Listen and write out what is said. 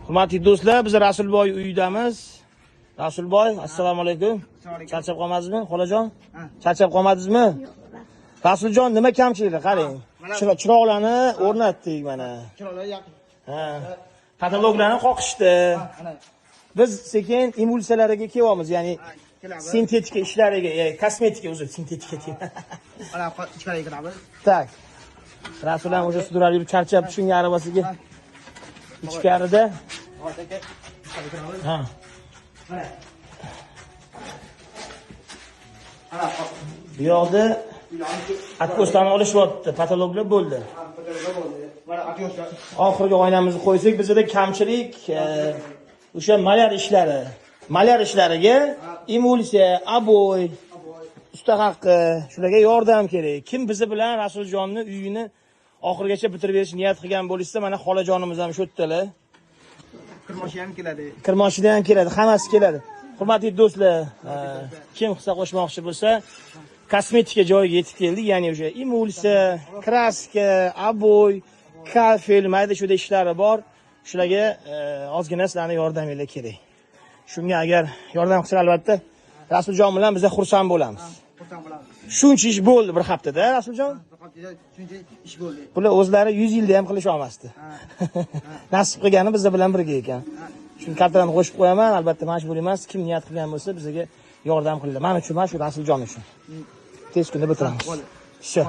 Hurmatli do'stlar, biz Rasulboy uyidamiz. Rasulboy, assalomu alaykum. Charchab qolmadingizmi, xolajon? Charchab qolmadingizmi? Rasuljon, nima kamchiliklar qarang. Chiroqlarni o'rnatdik mana. Chiroqlar yaqin. Ha. Kataloglarni qoqishdi. Biz sekin emulsiyalariga kelyapmiz, ya'ni sintetika ishlariga, kosmetika sintetika deyman. Ana ichkariga kiramiz. Tak. Rasul ham o'sha sudralib yurib charchab tushungan arabasiga ichkarida. Ha. Bu yoqda atmosferani olishyapti, patologlar bo'ldi. Oxirgi oynamizni qo'ysak, bizda kamchilik o'sha malyar ishlariga emulsiya, aboy, usta haqqi, shularga yordam kerak. Kim bizi bilan Rasuljonning uyini oxirigacha bitirib berish niyat qilgan bo'lsa, mana xolajonimiz ham shu yerdalar. Kirmoshi ham keladi. Kirmoshidan ham keladi, hammasi keladi. Hurmatli do'stlar, kim hissa qo'shmoqchi bo'lsa, kosmetika joyiga yetib keldik. Ya'ni o'sha emulsiya, kraska, aboy, kafel, mayda shuda ishlari bor. Shularga ozgina sizlarning yordaminglar kerak. Shunga agar yordam qilsa albatta Rasuljon bilan biz xursand bo'lamiz. Xursand bo'lamiz. Shuncha ish bo'ldi bir haftada, Rasuljon. Bir haftada shuncha ish bo'ldi. Bular o'zlari 100 yilda ham qilisha olmasdi. Nasib qilgani biz bilan birga ekan. Shuni kartalarni qo'shib qo'yaman, albatta majbur emas. Kim niyat qilgan bo'lsa bizga yordam qiladi. Men uchun, mana shu Rasuljon uchun. Tez kunda bitiramiz. Shu.